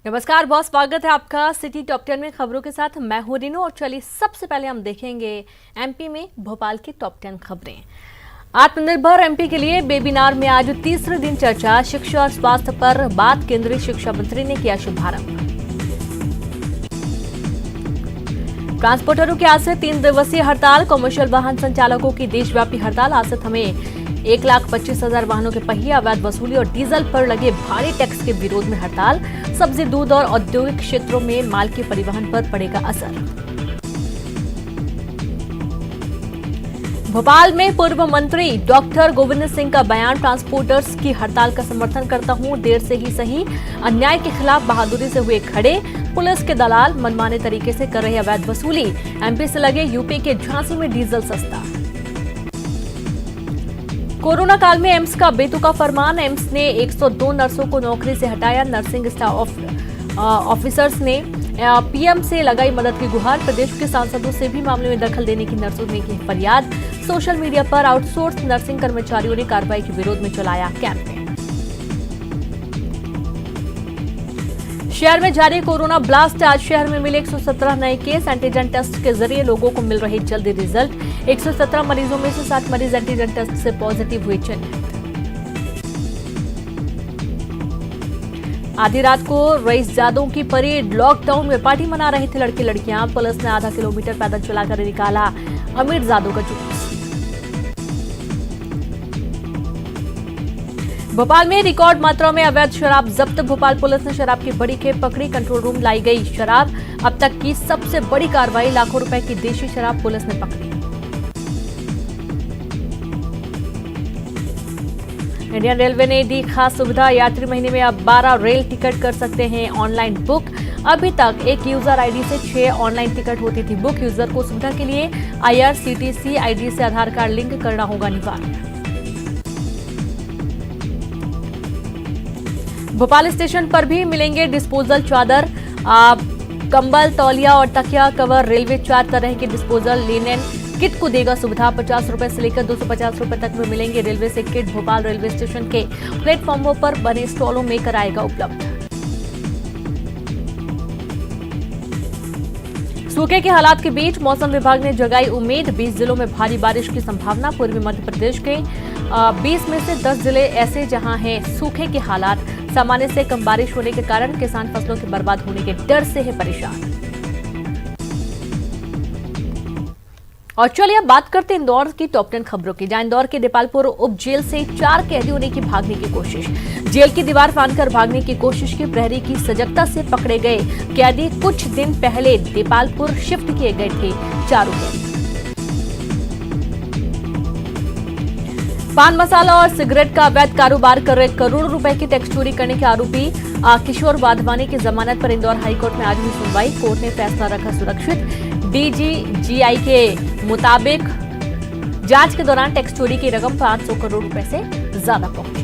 नमस्कार, बहुत स्वागत है आपका सिटी टॉप 10 में खबरों के साथ। मैं हूं रीनू और चलिए सबसे पहले हम देखेंगे एमपी में भोपाल की टॉप 10 खबरें। आत्मनिर्भर एमपी के लिए वेबिनार में आज तीसरे दिन चर्चा, शिक्षा और स्वास्थ्य पर बात। केंद्रीय शिक्षा मंत्री ने किया शुभारंभ। ट्रांसपोर्टरों की आज से 3 दिवसीय हड़ताल। कमर्शियल वाहन संचालकों की देशव्यापी हड़ताल। आज से थमे 1,25,000 वाहनों के पहिए। अवैध वसूली और डीजल पर लगे भारी टैक्स के विरोध में हड़ताल। सब्जी, दूध और औद्योगिक क्षेत्रों में माल के परिवहन पर पड़ेगा असर। भोपाल में पूर्व मंत्री डॉक्टर गोविंद सिंह का बयान, ट्रांसपोर्टर्स की हड़ताल का समर्थन करता हूं, देर से ही सही, अन्याय के खिलाफ बहादुरी से हुए खड़े। पुलिस के दलाल मनमाने तरीके से कर रहे अवैध वसूली। एमपी से लगे यूपी के झांसी में डीजल सस्ता। कोरोना काल में एम्स का बेतुका फरमान। एम्स ने 102 नर्सों को नौकरी से हटाया। नर्सिंग स्टाफ ऑफिसर्स ने पीएम से लगाई मदद की गुहार। प्रदेश के सांसदों से भी मामले में दखल देने की नर्सों ने की फरियाद। सोशल मीडिया पर आउटसोर्स नर्सिंग कर्मचारियों ने कार्रवाई के विरोध में चलाया कैंपेन। शहर में जारी कोरोना ब्लास्ट। आज शहर में मिले 117 नए केस। एंटीजन टेस्ट के जरिए लोगों को मिल रही जल्दी रिजल्ट। 117 मरीजों में से 7 मरीज एंटीजन टेस्ट से पॉजिटिव हुए चिन्हित। आधी रात को रईसजादों की परेड। लॉकडाउन में पार्टी मना रहे थे लड़के लड़कियां। पुलिस ने आधा किलोमीटर पैदल चलाकर निकाला अमीरजादों का जुलूस। भोपाल में रिकॉर्ड मात्रा में अवैध शराब जब्त। भोपाल पुलिस ने शराब की बड़ी खेप पकड़ी। कंट्रोल रूम लाई गई शराब। अब तक की सबसे बड़ी कार्रवाई। लाखों रुपए की देशी शराब पुलिस ने पकड़ी। इंडियन रेलवे ने दी खास सुविधा। यात्री महीने में अब 12 रेल टिकट कर सकते हैं ऑनलाइन बुक। अभी तक एक यूजर आईडी से 6 ऑनलाइन टिकट होती थी बुक। यूजर को सुविधा के लिए IRCTC आईडी से आधार कार्ड लिंक करना होगा अनिवार्य। भोपाल स्टेशन पर भी मिलेंगे डिस्पोजल चादर, कंबल, तौलिया और तकिया कवर। रेलवे 4 तरह के डिस्पोजल लिनेन किट को देगा सुविधा। 50 रुपए से लेकर 250 रुपए तक में मिलेंगे रेलवे से किट। भोपाल रेलवे स्टेशन के प्लेटफॉर्मों पर बने स्टॉलों में कराएगा उपलब्ध। सूखे के हालात के बीच मौसम विभाग ने जगाई उम्मीद। 20 जिलों में भारी बारिश की संभावना। पूर्वी मध्य प्रदेश के 20 में से 10 जिले ऐसे जहां हैं सूखे के हालात। सामान्य से कम बारिश होने के कारण किसान फसलों के बर्बाद होने के डर से है परेशान। और चलिए अब बात करते हैं इंदौर की टॉप 10 खबरों की, जहां इंदौर के देपालपुर उप जेल से 4 कैदियों ने की भागने की कोशिश। जेल की दीवार फांदकर भागने की कोशिश की। प्रहरी की सजगता से पकड़े गए कैदी कुछ दिन पहले देपालपुर शिफ्ट किए गए थे। चारों कैदी पान मसाला और सिगरेट का अवैध कारोबार कर रहे करोड़ों रुपए की टैक्स चोरी करने के आरोपी किशोर वाधवानी की जमानत पर इंदौर हाईकोर्ट में आज हुई सुनवाई। कोर्ट ने फैसला रखा सुरक्षित। DGGI के मुताबिक जांच के दौरान टैक्स चोरी की रकम 500 करोड़ रुपए से ज्यादा पहुंची।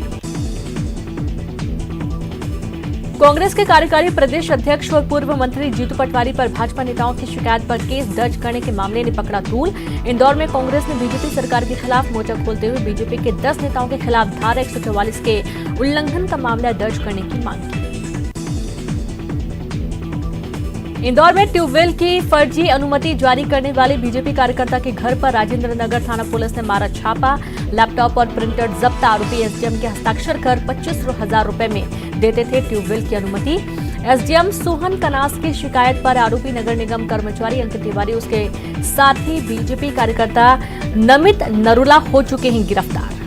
कांग्रेस के कार्यकारी प्रदेश अध्यक्ष और पूर्व मंत्री जीतू पटवारी पर भाजपा नेताओं की शिकायत पर केस दर्ज करने के मामले ने पकड़ा तूल। इंदौर में कांग्रेस ने बीजेपी सरकार के खिलाफ मोर्चा खोलते हुए बीजेपी के 10 नेताओं के खिलाफ धारा 144 के उल्लंघन का मामला दर्ज करने की मांग की। इंदौर में ट्यूबवेल की फर्जी अनुमति जारी करने वाले बीजेपी कार्यकर्ता के घर पर राजेंद्र नगर थाना पुलिस ने मारा छापा। लैपटॉप और प्रिंटर जब्त। आरोपी SDM के हस्ताक्षर कर 25,000 रुपए में देते थे ट्यूबवेल की अनुमति। SDM सोहन कनास की शिकायत पर आरोपी नगर निगम कर्मचारी अंकित तिवारी उसके साथी बीजेपी कार्यकर्ता नमित नरूला हो चुके हैं गिरफ्तार।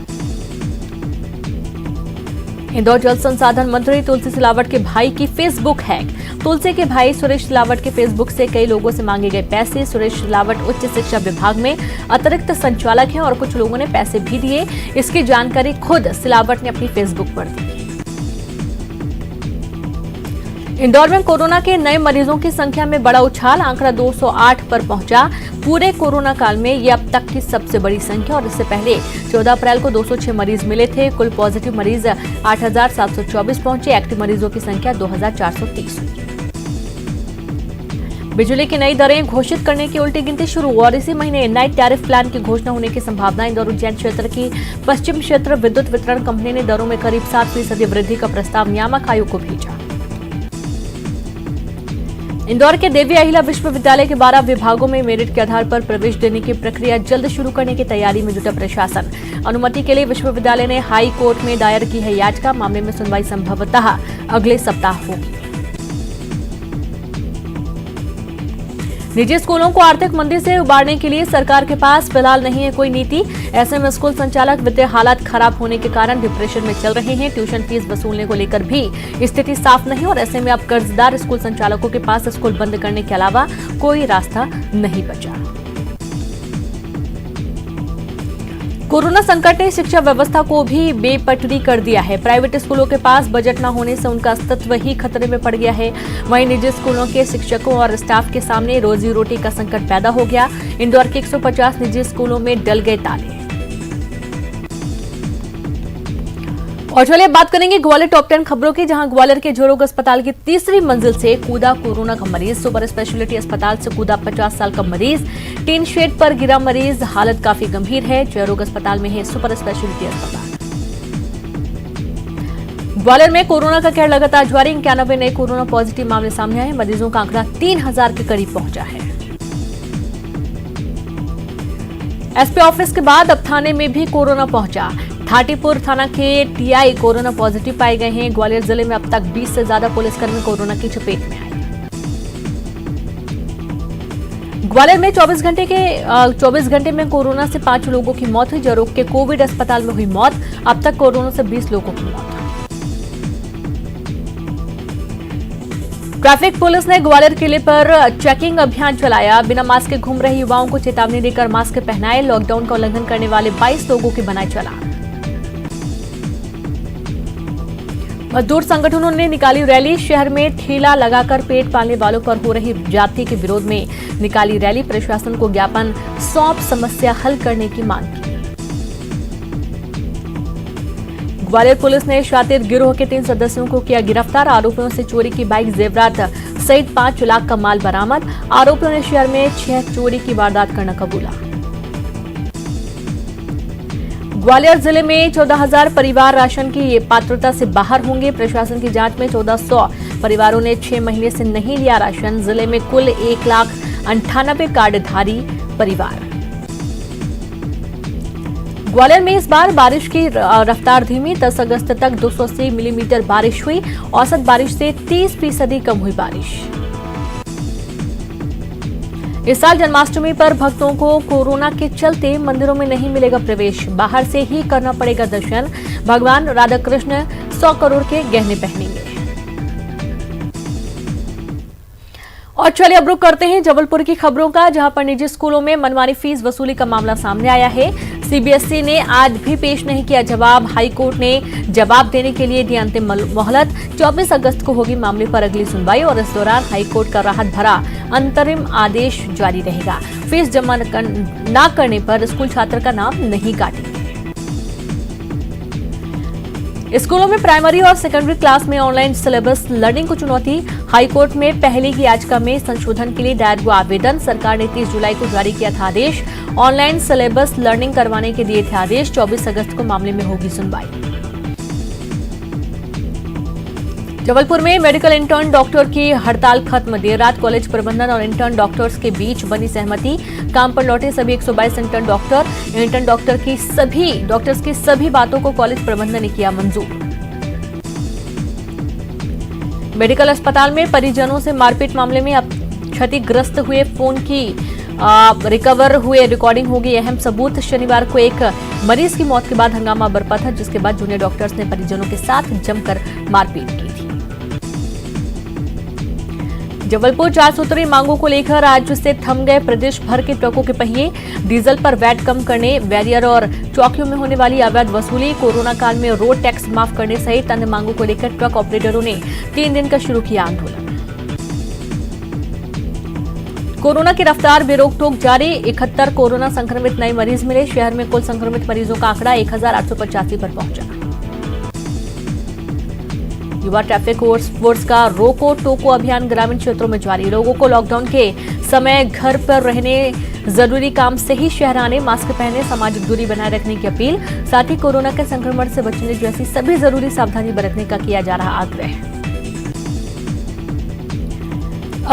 इंदौर जल संसाधन मंत्री तुलसी सिलावट के भाई की फेसबुक हैक। तुलसी के भाई सुरेश सिलावट के फेसबुक से कई लोगों से मांगे गए पैसे। सुरेश सिलावट उच्च शिक्षा विभाग में अतिरिक्त संचालक हैं और कुछ लोगों ने पैसे भी दिए। इसकी जानकारी खुद सिलावट ने अपनी फेसबुक पर दी। इंदौर में कोरोना के नए मरीजों की संख्या में बड़ा उछाल। आंकड़ा 208 पर पहुंचा। पूरे कोरोना काल में ये अब तक की सबसे बड़ी संख्या और इससे पहले 14 अप्रैल को 206 मरीज मिले थे। कुल पॉजिटिव मरीज 8,724 पहुंचे। एक्टिव मरीजों की संख्या 2,430 हुई। बिजली की नई दरें घोषित करने की उल्टी गिनती शुरू और इसी महीने नए टैरिफ प्लान की घोषणा होने की संभावना। इंदौर उज्जैन क्षेत्र की पश्चिम क्षेत्र विद्युत वितरण कंपनी ने दरों में करीब 7% वृद्धि का प्रस्ताव नियामक आयोग को भेजा। इंदौर के देवी अहिल्या विश्वविद्यालय के 12 विभागों में मेरिट के आधार पर प्रवेश देने की प्रक्रिया जल्द शुरू करने की तैयारी में जुटा प्रशासन। अनुमति के लिए विश्वविद्यालय ने हाई कोर्ट में दायर की है याचिका। मामले में सुनवाई संभवतः अगले सप्ताह होगी। निजी स्कूलों को आर्थिक मंदी से उबारने के लिए सरकार के पास फिलहाल नहीं है कोई नीति। ऐसे में स्कूल संचालक वित्तीय हालात खराब होने के कारण डिप्रेशन में चल रहे हैं। ट्यूशन फीस वसूलने को लेकर भी स्थिति साफ नहीं और ऐसे में अब कर्जदार स्कूल संचालकों के पास स्कूल बंद करने के अलावा कोई रास्ता नहीं बचा। कोरोना संकट ने शिक्षा व्यवस्था को भी बेपटरी कर दिया है। प्राइवेट स्कूलों के पास बजट न होने से उनका अस्तित्व ही खतरे में पड़ गया है। वहीं निजी स्कूलों के शिक्षकों और स्टाफ के सामने रोजी रोटी का संकट पैदा हो गया। इंदौर के 150 निजी स्कूलों में डल गए ताले। और चलिए बात करेंगे ग्वालियर टॉप 10 खबरों की, जहां ग्वालियर के जोरोग अस्पताल की तीसरी मंजिल से कूदा कोरोना का मरीज। सुपर स्पेशलिटी अस्पताल से कूदा 50 साल का मरीज। टीन शेड पर गिरा मरीज, हालत काफी गंभीर है। जोरोग अस्पताल में है सुपर स्पेशलिटी अस्पताल। ग्वालियर में कोरोना का कहर लगातार जारी। 91 नए कोरोना पॉजिटिव मामले सामने आए। मरीजों का आंकड़ा 3000 के करीब पहुंचा है। एसपी ऑफिस के बाद अब थाने में भी कोरोना पहुंचा। थाटीपुर थाना के टीआई कोरोना पॉजिटिव पाए गए हैं। ग्वालियर जिले में अब तक 20 से ज्यादा पुलिसकर्मी कोरोना की चपेट में आए। ग्वालियर में 24 घंटे में कोरोना से 5 लोगों की मौत हुई। जरोग के कोविड अस्पताल में हुई मौत। अब तक कोरोना से 20 लोगों की मौत। ट्रैफिक पुलिस ने ग्वालियर किले पर चेकिंग अभियान चलाया। बिना मास्क के घूम रहे युवाओं को चेतावनी देकर मास्क पहनाए। लॉकडाउन का उल्लंघन करने वाले 22 लोगों की बनाए चालान। मजदूर संगठनों ने निकाली रैली। शहर में ठेला लगाकर पेट पालने वालों पर हो रही ज्यादती के विरोध में निकाली रैली। प्रशासन को ज्ञापन सौंप समस्या हल करने की मांग की। ग्वालियर पुलिस ने शातिर गिरोह के 3 सदस्यों को किया गिरफ्तार। आरोपियों से चोरी की बाइक, जेवरात सहित 5 लाख का माल बरामद। आरोपियों ने शहर में 6 चोरी की वारदात करना कबूला। ग्वालियर जिले में 14,000 परिवार राशन की पात्रता से बाहर होंगे। प्रशासन की जांच में 1400 परिवारों ने 6 महीने से नहीं लिया राशन। जिले में कुल 1,98,000 कार्डधारी परिवार। ग्वालियर में इस बार बारिश की रफ्तार धीमी। 10 अगस्त तक 280 मिलीमीटर बारिश हुई। औसत बारिश से 30% कम हुई बारिश। इस साल जन्माष्टमी पर भक्तों को कोरोना के चलते मंदिरों में नहीं मिलेगा प्रवेश। बाहर से ही करना पड़ेगा दर्शन। भगवान राधा कृष्ण 100 करोड़ के गहने पहनेंगे। और चलिए अब रुक करते हैं जबलपुर की खबरों का, जहां पर निजी स्कूलों में मनमानी फीस वसूली का मामला सामने आया है। सीबीएसई ने आज भी पेश नहीं किया जवाब। हाईकोर्ट ने जवाब देने के लिए दी अंतिम मोहलत। 24 अगस्त को होगी मामले पर अगली सुनवाई और इस दौरान हाईकोर्ट का राहत भरा अंतरिम आदेश जारी रहेगा। फीस जमा न करने पर स्कूल छात्र का नाम नहीं काटेंगे। स्कूलों में प्राइमरी और सेकेंडरी क्लास में ऑनलाइन सिलेबस लर्निंग को चुनौती। हाईकोर्ट में पहले की याचिका में संशोधन के लिए दायर हुआ आवेदन। सरकार ने 30 जुलाई को जारी किया था आदेश। ऑनलाइन सिलेबस लर्निंग करवाने के दिए थे आदेश। 24 अगस्त को मामले में होगी सुनवाई। जबलपुर में मेडिकल इंटर्न डॉक्टर की हड़ताल खत्म। देर रात कॉलेज प्रबंधन और इंटर्न डॉक्टर्स के बीच बनी सहमति। काम पर लौटे सभी 122 इंटर्न डॉक्टर्स की सभी बातों को कॉलेज प्रबंधन ने किया मंजूर। मेडिकल अस्पताल में परिजनों से मारपीट मामले में अब क्षतिग्रस्त हुए फोन की रिकवर हुए रिकॉर्डिंग होगी अहम सबूत। शनिवार को एक मरीज की मौत के बाद हंगामा बरपा था, जिसके बाद जूनियर डॉक्टर्स ने परिजनों के साथ जमकर मारपीट की थी। जबलपुर 4 सूत्री मांगों को लेकर आज से थम गए प्रदेश भर के ट्रकों के पहिए। डीजल पर वैट कम करने, बैरियर और चौकियों में होने वाली अवैध वसूली, कोरोना काल में रोड टैक्स माफ करने सहित अन्य मांगों को लेकर ट्रक ऑपरेटरों ने 3 दिन का शुरू किया आंदोलन। कोरोना की रफ्तार बेरोक टोक जारी। 71 कोरोना संक्रमित नए मरीज मिले। शहर में कुल संक्रमित मरीजों का आंकड़ा 1885 पर पहुंचा। युवा ट्रैफिक फोर्स का रोको टोको अभियान ग्रामीण क्षेत्रों में जारी। लोगों को लॉकडाउन के समय घर पर रहने, जरूरी काम से ही शहर आने, मास्क पहने, सामाजिक दूरी बनाए रखने की अपील। साथ ही कोरोना के संक्रमण से बचने जैसी सभी जरूरी सावधानी बरतने का किया जा रहा आग्रह।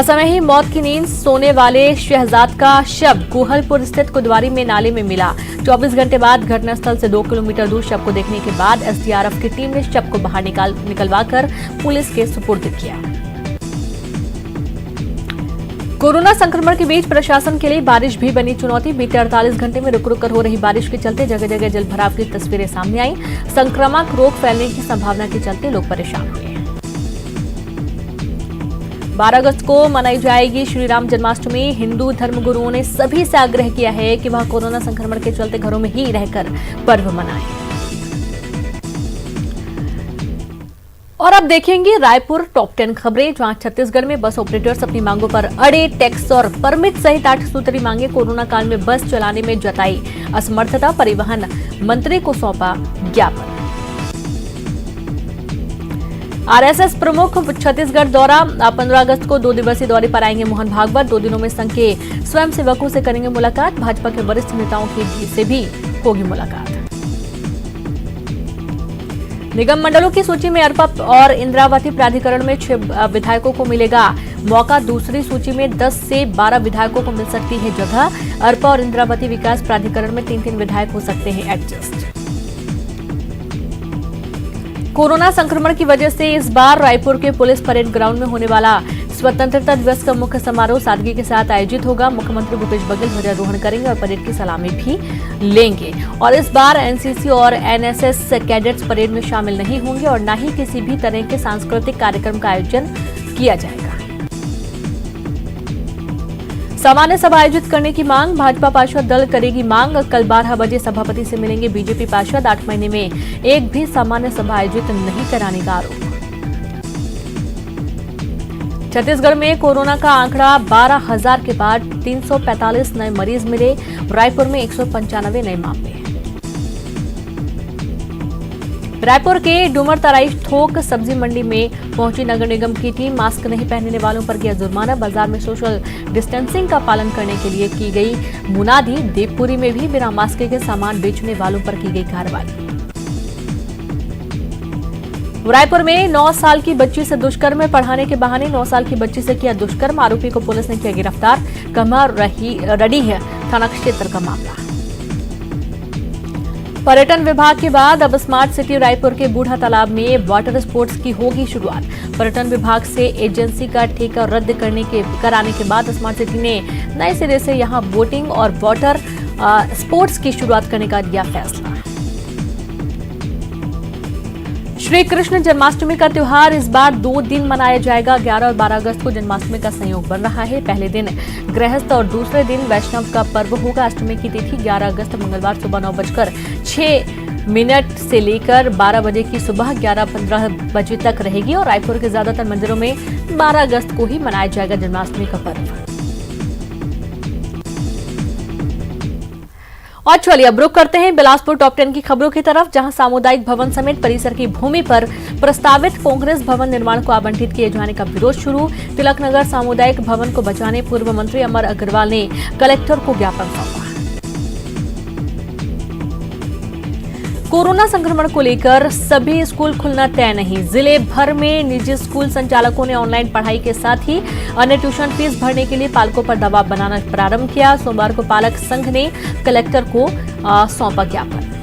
असमय ही मौत की नींद सोने वाले शहजाद का शव गोहलपुर स्थित कुदवारी में नाले में मिला। 24 घंटे बाद घटनास्थल से 2 किलोमीटर दूर शव को देखने के बाद एसडीआरएफ की टीम ने शव को बाहर निकलवाकर पुलिस के सुपुर्द किया। कोरोना संक्रमण के बीच प्रशासन के लिए बारिश भी बनी चुनौती। बीते 48 घंटे में रुक रुक कर हो रही बारिश के चलते जगह जगह जलभराव की तस्वीरें सामने आई। संक्रामक रोग फैलने की संभावना के चलते लोग परेशान हुए। 12 अगस्त को मनाई जाएगी श्री राम जन्माष्टमी। हिंदू धर्मगुरुओं ने सभी से आग्रह किया है कि वह कोरोना संक्रमण के चलते घरों में ही रहकर पर्व मनाएं। और अब देखेंगे रायपुर टॉप 10 खबरें, जहां छत्तीसगढ़ में बस ऑपरेटर्स अपनी मांगों पर अड़े। टैक्स और परमिट सहित 8 सूत्री मांगे। कोरोना काल में बस चलाने में जताई असमर्थता। परिवहन मंत्री को सौंपा ज्ञापन। आरएसएस प्रमुख छत्तीसगढ़ दौरा। 15 अगस्त को 2 दिवसीय दौरे पर आएंगे मोहन भागवत। 2 दिनों में संघ के स्वयंसेवकों से करेंगे मुलाकात। भाजपा के वरिष्ठ नेताओं से भी होगी मुलाकात। निगम मंडलों की सूची में अरपा और इंद्रावती प्राधिकरण में 6 विधायकों को मिलेगा मौका। दूसरी सूची में 10 से 12 विधायकों को मिल सकती है जगह। अरपा और इंद्रावती विकास प्राधिकरण में 3-3 विधायक हो सकते हैं एडजस्ट। कोरोना संक्रमण की वजह से इस बार रायपुर के पुलिस परेड ग्राउंड में होने वाला स्वतंत्रता दिवस का मुख्य समारोह सादगी के साथ आयोजित होगा। मुख्यमंत्री भूपेश बघेल ध्वजारोहण करेंगे और परेड की सलामी भी लेंगे। और इस बार एनसीसी और एनएसएस कैडेट्स परेड में शामिल नहीं होंगे और न ही किसी भी तरह के सांस्कृतिक कार्यक्रम का आयोजन किया जाएगा। सामान्य सभा आयोजित करने की मांग। भाजपा पार्षद दल करेगी मांग। कल 12 बजे सभापति से मिलेंगे बीजेपी पार्षद। 8 महीने में एक भी सामान्य सभा आयोजित नहीं कराने का आरोप। छत्तीसगढ़ में कोरोना का आंकड़ा 12,000 के बाद 345 नए मरीज मिले। रायपुर में 195 नए मामले। रायपुर के डूमर तराई थोक सब्जी मंडी में पहुंची नगर निगम की टीम। मास्क नहीं पहनने वालों पर किया जुर्माना। बाजार में सोशल डिस्टेंसिंग का पालन करने के लिए की गई मुनादी। देवपुरी में भी बिना मास्क के सामान बेचने वालों पर की गई कार्रवाई। रायपुर में 9 साल की बच्ची से दुष्कर्म। पढ़ाने के बहाने 9 साल की बच्ची से किया दुष्कर्म। आरोपी को पुलिस ने किया गिरफ्तार। कमर रड़ी है थाना क्षेत्र का मामला। पर्यटन विभाग के बाद अब स्मार्ट सिटी रायपुर के बूढ़ा तालाब में वाटर स्पोर्ट्स की होगी शुरुआत। पर्यटन विभाग से एजेंसी का ठेका रद्द कराने के बाद स्मार्ट सिटी ने नए सिरे से यहां बोटिंग और वाटर स्पोर्ट्स की शुरुआत करने का लिया फैसला। श्री कृष्ण जन्माष्टमी का त्योहार इस बार 2 दिन मनाया जाएगा। 11 और 12 अगस्त को जन्माष्टमी का संयोग बन रहा है। पहले दिन गृहस्थ और दूसरे दिन वैष्णव का पर्व होगा। अष्टमी की तिथि 11 अगस्त मंगलवार सुबह 9:06 से लेकर 12 बजे की सुबह 11:15 बजे तक रहेगी और रायपुर के ज्यादातर मंदिरों में 12 अगस्त को ही मनाया जाएगा जन्माष्टमी का पर्व। और चलिए अब रुक करते हैं बिलासपुर टॉप 10 की खबरों की तरफ, जहां सामुदायिक भवन समेत परिसर की भूमि पर प्रस्तावित कांग्रेस भवन निर्माण को आवंटित किए जाने का विरोध शुरू। तिलकनगर सामुदायिक भवन को बचाने पूर्व मंत्री अमर अग्रवाल ने कलेक्टर को ज्ञापन सौंपा। कोरोना संक्रमण को लेकर सभी स्कूल खुलना तय नहीं। जिले भर में निजी स्कूल संचालकों ने ऑनलाइन पढ़ाई के साथ ही अन्य ट्यूशन फीस भरने के लिए पालकों पर दबाव बनाना प्रारंभ किया। सोमवार को पालक संघ ने कलेक्टर को सौंपा ज्ञापन।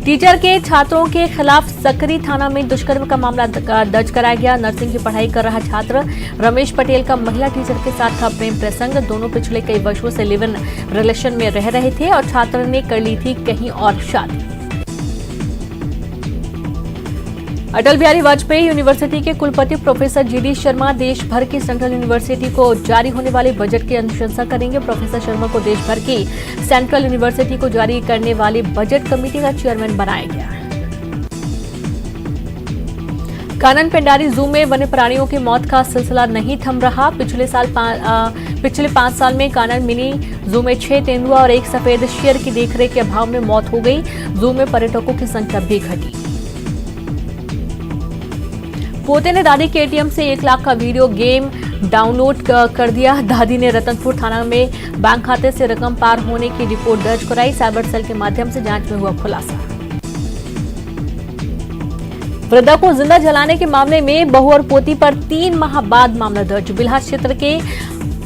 टीचर के छात्रों के खिलाफ सकरी थाना में दुष्कर्म का मामला दर्ज कराया गया। नर्सिंग की पढ़ाई कर रहा छात्र रमेश पटेल का महिला टीचर के साथ था प्रेम प्रसंग। दोनों पिछले कई वर्षों से लिव इन रिलेशन में रह रहे थे और छात्र ने कर ली थी कहीं और शादी। अटल बिहारी वाजपेयी यूनिवर्सिटी के कुलपति प्रोफेसर जीडी शर्मा देश भर की सेंट्रल यूनिवर्सिटी को जारी होने वाले बजट की अनुशंसा करेंगे। प्रोफेसर शर्मा को देश भर की सेंट्रल यूनिवर्सिटी को जारी करने वाली बजट कमेटी का चेयरमैन बनाया गया। कानन पेंडारी जू में वन्य प्राणियों की मौत का सिलसिला नहीं थम रहा। पिछले 5 साल में कानन मिनी जू में 6 तेंदुआ और 1 सफेद शेर की देखरेख के अभाव में मौत हो गई। जू में पर्यटकों की संख्या भी घटी। पोते ने दादी के एटीएम से 1 लाख का वीडियो गेम डाउनलोड कर दिया। दादी ने रतनपुर थाना में बैंक खाते से रकम पार होने की रिपोर्ट दर्ज कराई। साइबर सेल के माध्यम से जांच में हुआ खुलासा। वृद्धा को जिंदा जलाने के मामले में बहू और पोती पर 3 माह बाद मामला दर्ज। बिल्हा क्षेत्र के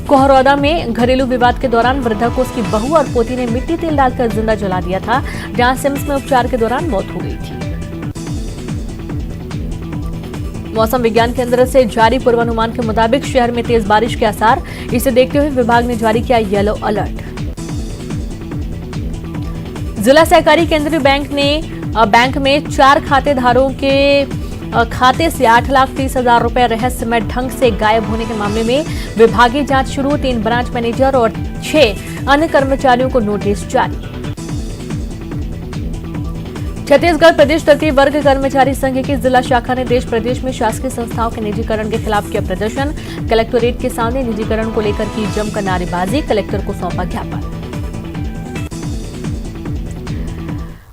कोहरौदा में घरेलू विवाद के दौरान वृद्धा को उसकी बहू और पोती ने मिट्टी तेल डालकर जिंदा जला दिया था, जहां सिम्स में उपचार के दौरान मौत हो गई थी। मौसम विज्ञान केंद्र से जारी पूर्वानुमान के मुताबिक शहर में तेज बारिश के आसार। इसे देखते हुए विभाग ने जारी किया येलो अलर्ट। जिला सहकारी केंद्रीय बैंक में 4 खातेदारों के खाते से 8,30,000 रुपए रहस्यमय ढंग से गायब होने के मामले में विभागीय जांच शुरू। 3 ब्रांच मैनेजर और 6 अन्य कर्मचारियों को नोटिस जारी। छत्तीसगढ़ प्रदेश तृतीय वर्ग कर्मचारी संघ की जिला शाखा ने देश प्रदेश में शासकीय संस्थाओं के निजीकरण के खिलाफ किया प्रदर्शन। कलेक्टोरेट के सामने निजीकरण को लेकर की जमकर नारेबाजी, कलेक्टर को सौंपा ज्ञापन।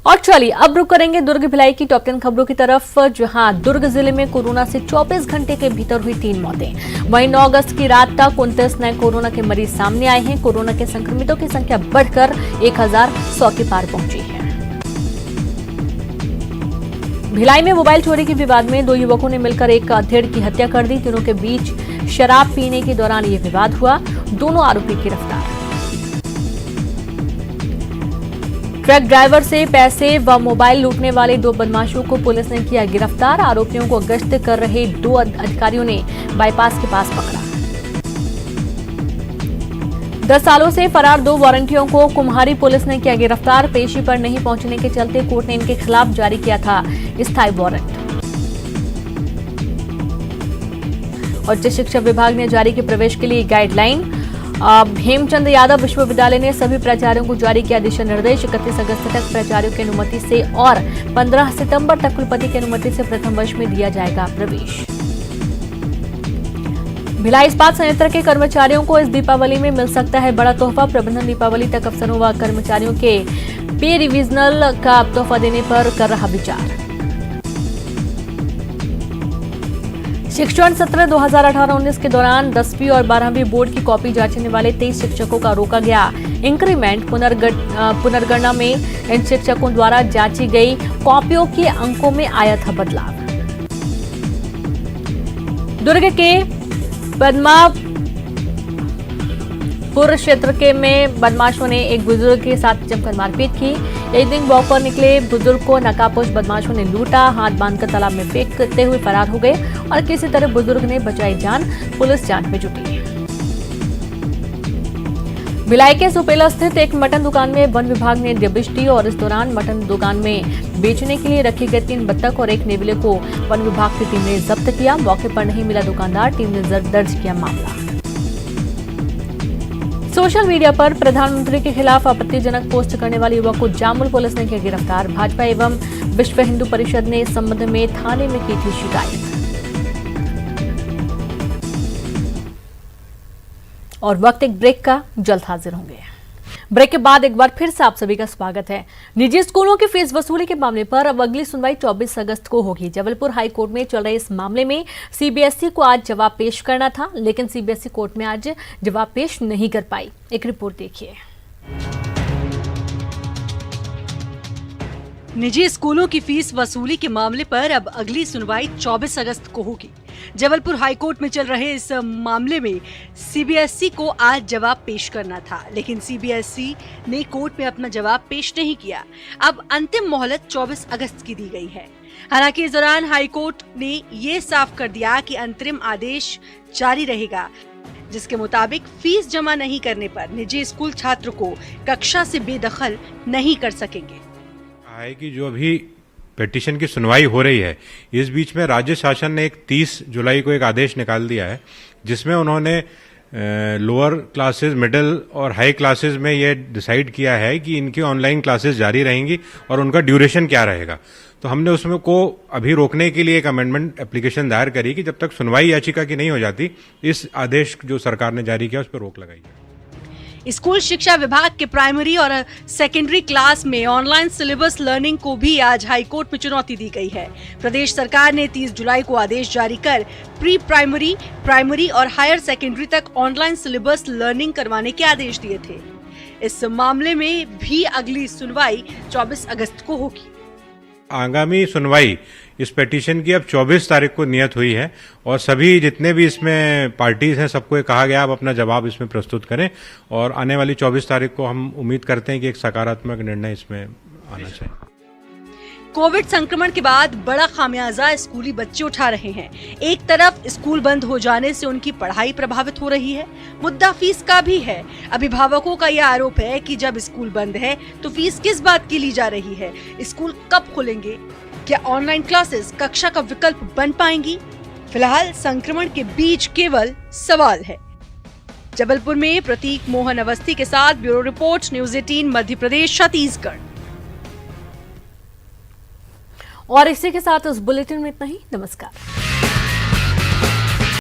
और चलिए अब रुक करेंगे दुर्ग भिलाई की टॉप 10 खबरों की तरफ, जहां दुर्ग जिले में कोरोना से 24 घंटे के भीतर हुई 3 मौतें। वहीं 9 अगस्त की रात तक 29 नए कोरोना के मरीज सामने आए हैं। कोरोना के संक्रमितों की संख्या बढ़कर 1,100 के पार पहुंची है। भिलाई में मोबाइल चोरी के विवाद में 2 युवकों ने मिलकर एक अधेड़ की हत्या कर दी। तीनों के बीच शराब पीने के दौरान ये विवाद हुआ। दोनों आरोपी गिरफ्तार। ट्रक ड्राइवर से पैसे व मोबाइल लूटने वाले 2 बदमाशों को पुलिस ने किया गिरफ्तार। आरोपियों को गश्त कर रहे 2 अधिकारियों ने बाईपास के पास पकड़ा। 10 सालों से फरार 2 वारंटियों को कुम्हारी पुलिस ने किया गिरफ्तार। पेशी पर नहीं पहुंचने के चलते कोर्ट ने इनके खिलाफ जारी किया था स्थायी वारंट। उच्च शिक्षा विभाग ने जारी की प्रवेश के लिए गाइडलाइन। हेमचंद यादव विश्वविद्यालय ने सभी प्राचार्यों को जारी किया दिशा निर्देश। 31 अगस्त तक प्राचार्यों की अनुमति से और 15 सितंबर तक कुलपति की अनुमति से प्रथम वर्ष में दिया जाएगा प्रवेश। भिलाई इस्पात संयंत्र के कर्मचारियों को इस दीपावली में मिल सकता है बड़ा तोहफा। प्रबंधन दीपावली तक अफसरों व कर्मचारियों के पे रिविजनल का तोहफा देने पर कर रहा विचार। शिक्षण सत्र 2018-19 के दौरान 10वीं और 12वीं बोर्ड की कॉपी जांचने वाले 23 शिक्षकों का रोका गया इंक्रीमेंट। पुनर्गणना में इन शिक्षकों द्वारा जांची गई कॉपियों के अंकों में आया था बदलाव। दुर्ग के बदमापुर क्षेत्र में बदमाशों ने एक बुजुर्ग के साथ जमकर मारपीट की। इवनिंग वॉक पर निकले बुजुर्ग को नकाबपोश बदमाशों ने लूटा, हाथ बांधकर तालाब में फेंकते हुए फरार हो गए और किसी तरह बुजुर्ग ने बचाई जान। पुलिस जांच में जुटी है। भिलाई के सुपेला स्थित एक मटन दुकान में वन विभाग ने दबिश दी और इस दौरान मटन दुकान में बेचने के लिए रखे गए 3 बत्तख और 1 नेवले को वन विभाग की टीम ने जब्त किया। मौके पर नहीं मिला दुकानदार, टीम ने दर्ज किया मामला। सोशल मीडिया पर प्रधानमंत्री के खिलाफ आपत्तिजनक पोस्ट करने वाले युवक को जामुल पुलिस ने किया गिरफ्तार। भाजपा एवं विश्व हिंदू परिषद ने इस संबंध में थाने में की थी शिकायत। और वक्त एक ब्रेक का, जल्द हाजिर होंगे। ब्रेक के बाद एक बार फिर से आप सभी का स्वागत है। निजी स्कूलों की फीस वसूली के मामले पर अब अगली सुनवाई 24 अगस्त को होगी। जबलपुर हाई कोर्ट में चल रहे इस मामले में सीबीएसई को आज जवाब पेश करना था, लेकिन सीबीएसई कोर्ट में आज जवाब पेश नहीं कर पाई। एक रिपोर्ट देखिए। निजी स्कूलों की फीस वसूली के मामले पर अब अगली सुनवाई 24 अगस्त को होगी। जबलपुर हाईकोर्ट में चल रहे इस मामले में सीबीएसई को आज जवाब पेश करना था, लेकिन सीबीएसई ने कोर्ट में अपना जवाब पेश नहीं किया। अब अंतिम मोहलत 24 अगस्त की दी गई है। हालांकि इस दौरान हाईकोर्ट ने ये साफ कर दिया कि अंतरिम आदेश जारी रहेगा, जिसके मुताबिक फीस जमा नहीं करने पर निजी स्कूल छात्र को कक्षा से बेदखल नहीं कर सकेंगे। है कि जो अभी पिटीशन की सुनवाई हो रही है, इस बीच में राज्य शासन ने 30 जुलाई को एक आदेश निकाल दिया है, जिसमें उन्होंने लोअर क्लासेस, मिडिल और हाई क्लासेस में ये डिसाइड किया है कि इनकी ऑनलाइन क्लासेस जारी रहेंगी और उनका ड्यूरेशन क्या रहेगा। तो हमने उसमें को अभी रोकने के लिए एक अमेंडमेंट एप्लीकेशन दायर करी कि जब तक सुनवाई याचिका की नहीं हो जाती, इस आदेश जो सरकार ने जारी किया उस पर रोक लगाई है। स्कूल शिक्षा विभाग के प्राइमरी और सेकेंडरी क्लास में ऑनलाइन सिलेबस लर्निंग को भी आज हाईकोर्ट में चुनौती दी गई है। प्रदेश सरकार ने 30 जुलाई को आदेश जारी कर प्री प्राइमरी, प्राइमरी और हायर सेकेंडरी तक ऑनलाइन सिलेबस लर्निंग करवाने के आदेश दिए थे। इस मामले में भी अगली सुनवाई 24 अगस्त को होगी। आगामी सुनवाई इस पेटिशन की अब 24 तारीख को नियत हुई है और सभी जितने भी इसमें पार्टीज हैं सबको ये कहा गया आप अपना जवाब इसमें प्रस्तुत करें और आने वाली 24 तारीख को हम उम्मीद करते हैं कि एक सकारात्मक निर्णय इसमें आना चाहिए। कोविड संक्रमण के बाद बड़ा खामियाजा स्कूली बच्चे उठा रहे हैं। एक तरफ स्कूल बंद हो जाने से उनकी पढ़ाई प्रभावित हो रही है, मुद्दा फीस का भी है। अभिभावकों का यह आरोप है कि जब स्कूल बंद है तो फीस किस बात की ली जा रही है? स्कूल कब खुलेंगे? क्या ऑनलाइन क्लासेस कक्षा का विकल्प बन पाएंगी? फिलहाल संक्रमण के बीच केवल सवाल है। जबलपुर में प्रतीक मोहन अवस्थी के साथ bureau report, news 18 Madhya Pradesh, Chhattisgarh. और इसी के साथ उस बुलेटिन में इतना ही। नमस्कार।